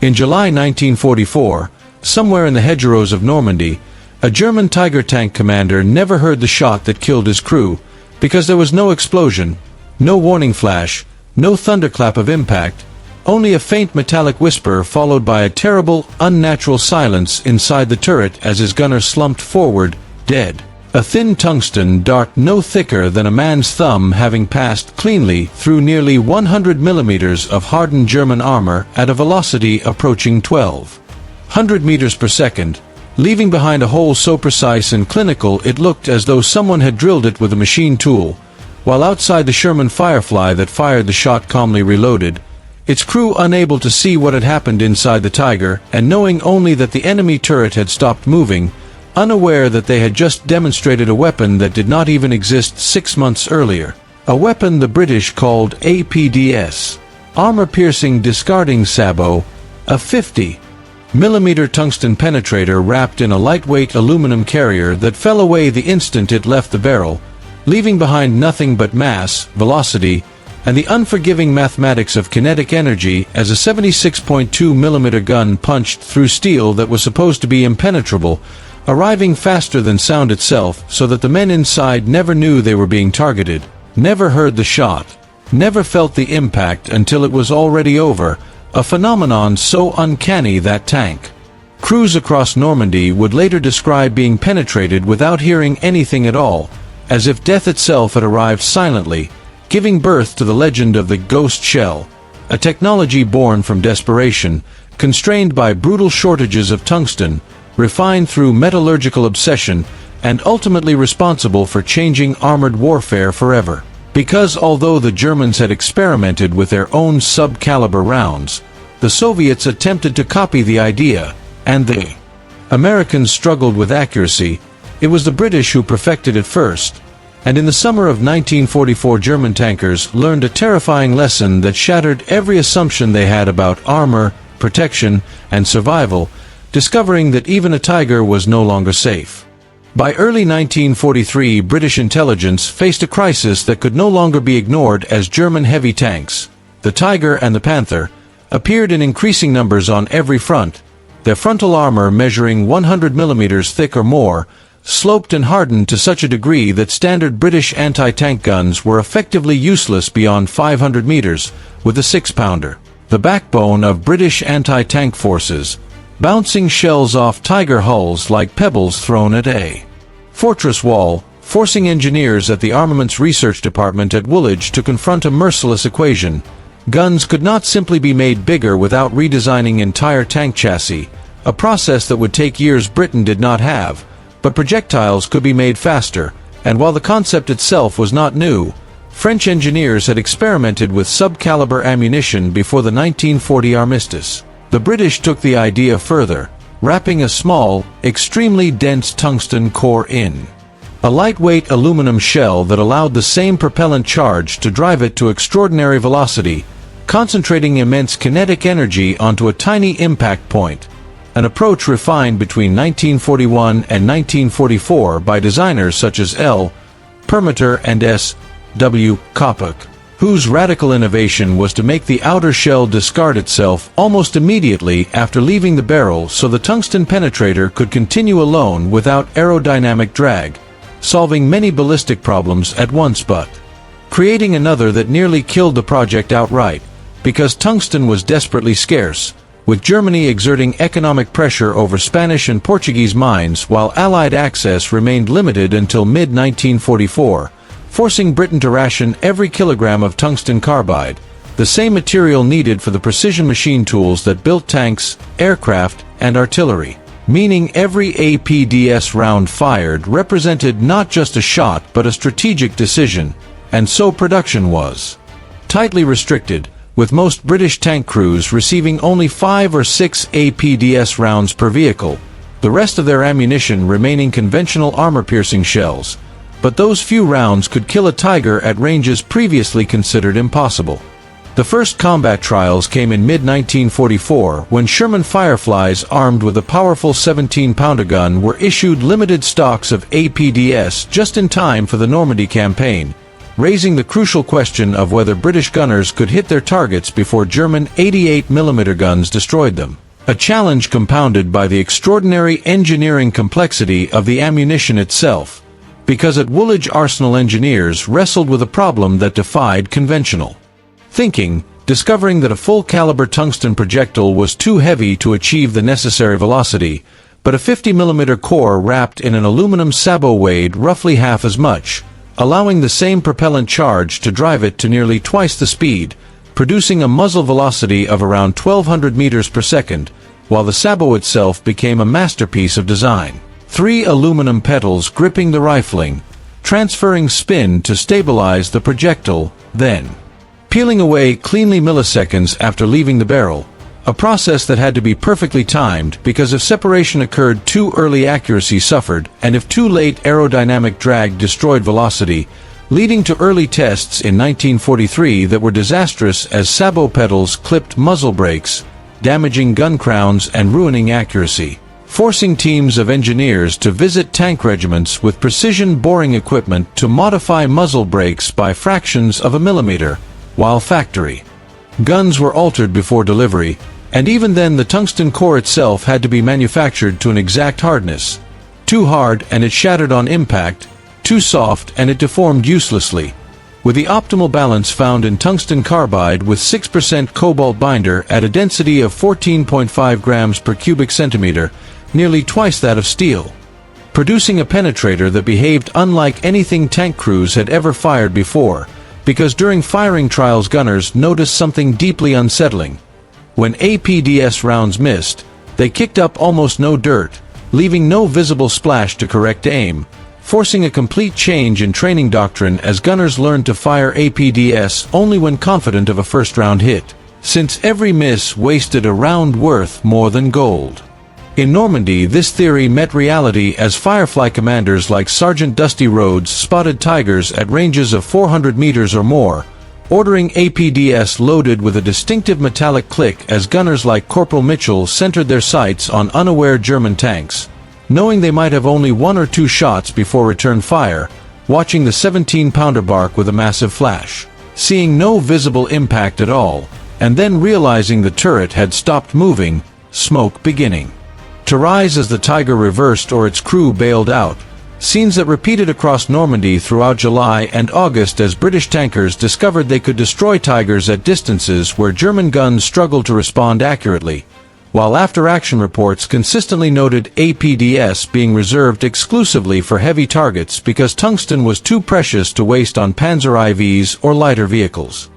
In July 1944, somewhere in the hedgerows of Normandy, a German Tiger tank commander never heard the shot that killed his crew, because there was no explosion, no warning flash, no thunderclap of impact, only a faint metallic whisper followed by a terrible, unnatural silence inside the turret as his gunner slumped forward, dead. A thin tungsten dart no thicker than a man's thumb having passed cleanly through nearly 100 millimeters of hardened German armor at a velocity approaching 1,200 meters per second, leaving behind a hole so precise and clinical it looked as though someone had drilled it with a machine tool, while outside the Sherman Firefly that fired the shot calmly reloaded, its crew unable to see what had happened inside the Tiger and knowing only that the enemy turret had stopped moving, unaware that they had just demonstrated a weapon that did not even exist 6 months earlier, a weapon the British called APDS, armor-piercing Discarding Sabot, a 50mm tungsten penetrator wrapped in a lightweight aluminum carrier that fell away the instant it left the barrel, leaving behind nothing but mass, velocity, and the unforgiving mathematics of kinetic energy as a 76.2mm gun punched through steel that was supposed to be impenetrable, arriving faster than sound itself so that the men inside never knew they were being targeted, never heard the shot, never felt the impact until it was already over, a phenomenon so uncanny that tank crews across Normandy would later describe being penetrated without hearing anything at all, as if death itself had arrived silently, giving birth to the legend of the ghost shell, a technology born from desperation, constrained by brutal shortages of tungsten, refined through metallurgical obsession, and ultimately responsible for changing armored warfare forever. Because although the Germans had experimented with their own sub-caliber rounds, the Soviets attempted to copy the idea, and the Americans struggled with accuracy, it was the British who perfected it first. And in the summer of 1944 German tankers learned a terrifying lesson that shattered every assumption they had about armor, protection, and survival, discovering that even a Tiger was no longer safe. By early 1943, British intelligence faced a crisis that could no longer be ignored as German heavy tanks, the Tiger and the Panther, appeared in increasing numbers on every front, their frontal armor measuring 100 millimeters thick or more, sloped and hardened to such a degree that standard British anti-tank guns were effectively useless beyond 500 meters, with a 6-pounder, the backbone of British anti-tank forces, bouncing shells off Tiger hulls like pebbles thrown at a fortress wall, forcing engineers at the Armaments Research Department at Woolwich to confront a merciless equation. Guns could not simply be made bigger without redesigning entire tank chassis, a process that would take years Britain did not have, but projectiles could be made faster, and while the concept itself was not new, French engineers had experimented with sub-caliber ammunition before the 1940 armistice. The British took the idea further, wrapping a small, extremely dense tungsten core in a lightweight aluminum shell that allowed the same propellant charge to drive it to extraordinary velocity, concentrating immense kinetic energy onto a tiny impact point, an approach refined between 1941 and 1944 by designers such as L. Permeter and S. W. Koppach, whose radical innovation was to make the outer shell discard itself almost immediately after leaving the barrel so the tungsten penetrator could continue alone without aerodynamic drag, solving many ballistic problems at once but creating another that nearly killed the project outright, because tungsten was desperately scarce, with Germany exerting economic pressure over Spanish and Portuguese mines while Allied access remained limited until mid-1944, forcing Britain to ration every kilogram of tungsten carbide, the same material needed for the precision machine tools that built tanks, aircraft, and artillery. Meaning every APDS round fired represented not just a shot but a strategic decision, and so production was tightly restricted, with most British tank crews receiving only 5 or 6 APDS rounds per vehicle, the rest of their ammunition remaining conventional armor-piercing shells, but those few rounds could kill a Tiger at ranges previously considered impossible. The first combat trials came in mid-1944 when Sherman Fireflies armed with a powerful 17-pounder gun were issued limited stocks of APDS just in time for the Normandy campaign, raising the crucial question of whether British gunners could hit their targets before German 88mm guns destroyed them. A challenge compounded by the extraordinary engineering complexity of the ammunition itself, because at Woolwich Arsenal engineers wrestled with a problem that defied conventional thinking, discovering that a full-caliber tungsten projectile was too heavy to achieve the necessary velocity, but a 50mm core wrapped in an aluminum sabot weighed roughly half as much, allowing the same propellant charge to drive it to nearly twice the speed, producing a muzzle velocity of around 1200 meters per second, while the sabot itself became a masterpiece of design. 3 aluminum petals gripping the rifling, transferring spin to stabilize the projectile, then peeling away cleanly milliseconds after leaving the barrel, a process that had to be perfectly timed because if separation occurred too early, accuracy suffered, and if too late, aerodynamic drag destroyed velocity, leading to early tests in 1943 that were disastrous as sabot petals clipped muzzle brakes, damaging gun crowns and ruining accuracy, forcing teams of engineers to visit tank regiments with precision boring equipment to modify muzzle brakes by fractions of a millimeter, while factory guns were altered before delivery, and even then the tungsten core itself had to be manufactured to an exact hardness. Too hard and it shattered on impact, too soft and it deformed uselessly, with the optimal balance found in tungsten carbide with 6% cobalt binder at a density of 14.5 grams per cubic centimeter, nearly twice that of steel, producing a penetrator that behaved unlike anything tank crews had ever fired before, because during firing trials gunners noticed something deeply unsettling. When APDS rounds missed, they kicked up almost no dirt, leaving no visible splash to correct aim, forcing a complete change in training doctrine as gunners learned to fire APDS only when confident of a first-round hit, since every miss wasted a round worth more than gold. In Normandy, this theory met reality as Firefly commanders like Sergeant Dusty Rhodes spotted tigers at ranges of 400 meters or more, ordering APDS loaded with a distinctive metallic click as gunners like Corporal Mitchell centered their sights on unaware German tanks, knowing they might have only 1 or 2 shots before return fire, watching the 17-pounder bark with a massive flash, seeing no visible impact at all, and then realizing the turret had stopped moving, smoke beginning to rise as the Tiger reversed or its crew bailed out, scenes that repeated across Normandy throughout July and August as British tankers discovered they could destroy Tigers at distances where German guns struggled to respond accurately, while after-action reports consistently noted APDS being reserved exclusively for heavy targets because tungsten was too precious to waste on Panzer IVs or lighter vehicles.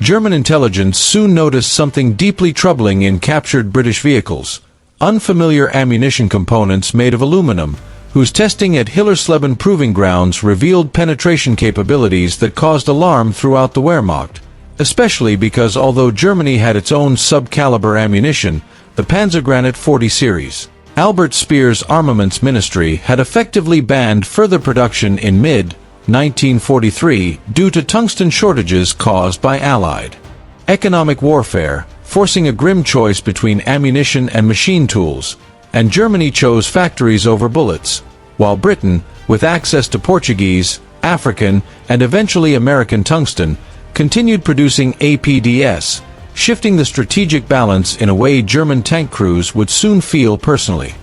German intelligence soon noticed something deeply troubling in captured British vehicles: unfamiliar ammunition components made of aluminum, whose testing at Hillersleben proving grounds revealed penetration capabilities that caused alarm throughout the Wehrmacht, especially because although Germany had its own sub-caliber ammunition, the Panzergranate 40 series, Albert Speer's armaments ministry had effectively banned further production in mid-1943 due to tungsten shortages caused by Allied economic warfare, forcing a grim choice between ammunition and machine tools, and Germany chose factories over bullets, while Britain, with access to Portuguese, African, and eventually American tungsten, continued producing APDS, shifting the strategic balance in a way German tank crews would soon feel personally.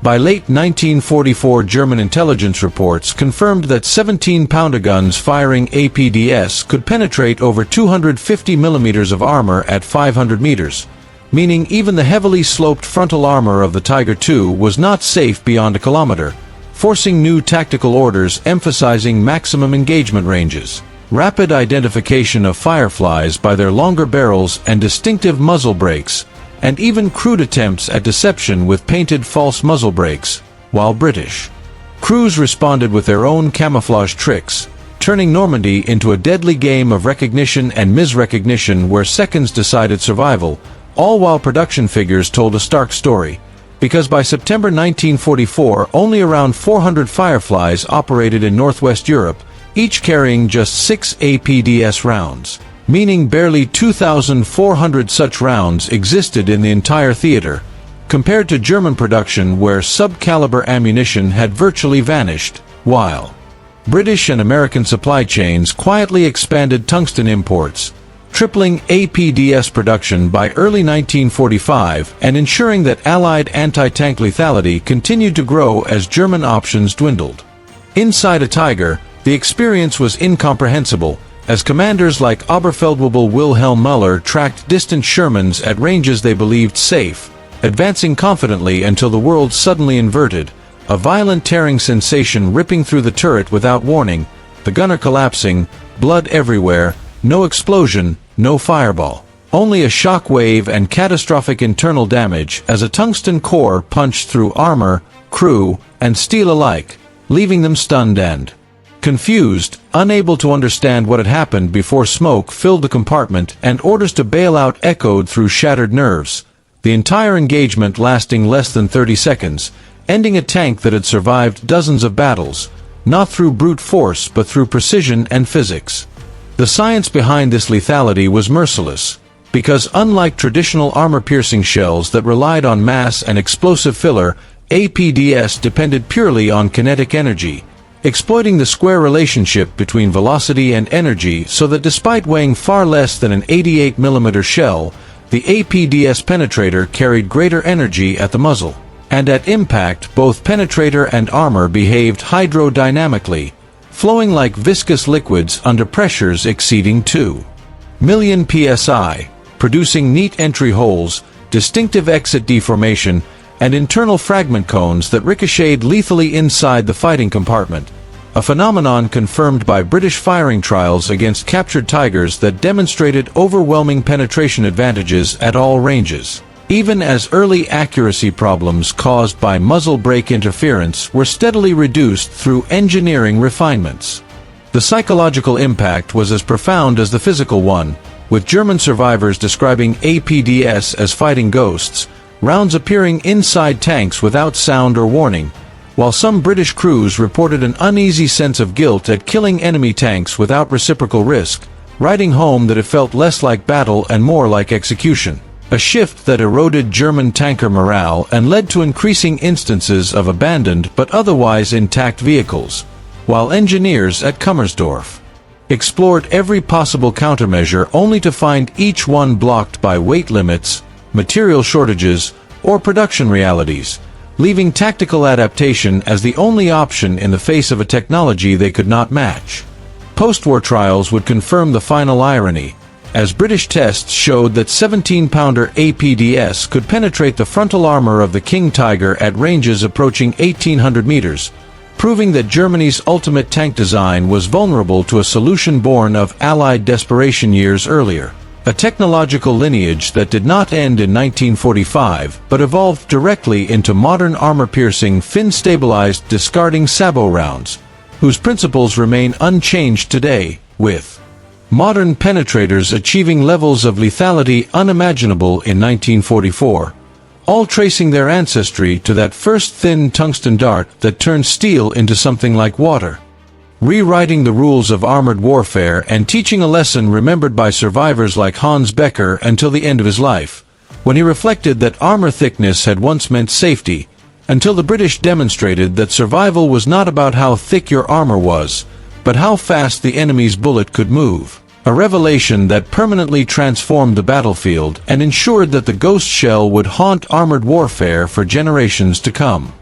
By late 1944, German intelligence reports confirmed that 17-pounder guns firing APDS could penetrate over 250 millimeters of armor at 500 meters, meaning even the heavily sloped frontal armor of the Tiger II was not safe beyond a kilometer, forcing new tactical orders emphasizing maximum engagement ranges, rapid identification of Fireflies by their longer barrels and distinctive muzzle brakes, and even crude attempts at deception with painted false muzzle brakes, while British crews responded with their own camouflage tricks, turning Normandy into a deadly game of recognition and misrecognition where seconds decided survival, all while production figures told a stark story, because by September 1944 only around 400 Fireflies operated in Northwest Europe, each carrying just 6 APDS rounds, meaning barely 2,400 such rounds existed in the entire theater, compared to German production where sub-caliber ammunition had virtually vanished, while British and American supply chains quietly expanded tungsten imports, tripling APDS production by early 1945 and ensuring that Allied anti-tank lethality continued to grow as German options dwindled. Inside a Tiger, the experience was incomprehensible, as commanders like Oberfeldwebel Wilhelm Müller tracked distant Shermans at ranges they believed safe, advancing confidently until the world suddenly inverted, a violent tearing sensation ripping through the turret without warning, the gunner collapsing, blood everywhere, no explosion, no fireball. Only a shock wave and catastrophic internal damage as a tungsten core punched through armor, crew, and steel alike, leaving them stunned and confused, unable to understand what had happened before smoke filled the compartment and orders to bail out echoed through shattered nerves, the entire engagement lasting less than 30 seconds, ending a tank that had survived dozens of battles, not through brute force but through precision and physics. The science behind this lethality was merciless, because unlike traditional armor-piercing shells that relied on mass and explosive filler, APDS depended purely on kinetic energy, exploiting the square relationship between velocity and energy so that despite weighing far less than an 88mm shell, the APDS penetrator carried greater energy at the muzzle. And at impact, both penetrator and armor behaved hydrodynamically, flowing like viscous liquids under pressures exceeding 2 million psi, producing neat entry holes, distinctive exit deformation, and internal fragment cones that ricocheted lethally inside the fighting compartment, a phenomenon confirmed by British firing trials against captured Tigers that demonstrated overwhelming penetration advantages at all ranges, even as early accuracy problems caused by muzzle brake interference were steadily reduced through engineering refinements. The psychological impact was as profound as the physical one, with German survivors describing APDS as fighting ghosts, rounds appearing inside tanks without sound or warning, while some British crews reported an uneasy sense of guilt at killing enemy tanks without reciprocal risk, writing home that it felt less like battle and more like execution, a shift that eroded German tanker morale and led to increasing instances of abandoned but otherwise intact vehicles, while engineers at Kummersdorf explored every possible countermeasure only to find each one blocked by weight limits, material shortages, or production realities, leaving tactical adaptation as the only option in the face of a technology they could not match. Post-war trials would confirm the final irony, as British tests showed that 17-pounder APDS could penetrate the frontal armor of the King Tiger at ranges approaching 1,800 meters, proving that Germany's ultimate tank design was vulnerable to a solution born of Allied desperation years earlier. A technological lineage that did not end in 1945 but evolved directly into modern armor-piercing fin-stabilized discarding Sabot rounds, whose principles remain unchanged today, with modern penetrators achieving levels of lethality unimaginable in 1944, all tracing their ancestry to that first thin tungsten dart that turned steel into something like water, rewriting the rules of armored warfare and teaching a lesson remembered by survivors like Hans Becker until the end of his life, when he reflected that armor thickness had once meant safety, until the British demonstrated that survival was not about how thick your armor was, but how fast the enemy's bullet could move, a revelation that permanently transformed the battlefield and ensured that the ghost shell would haunt armored warfare for generations to come.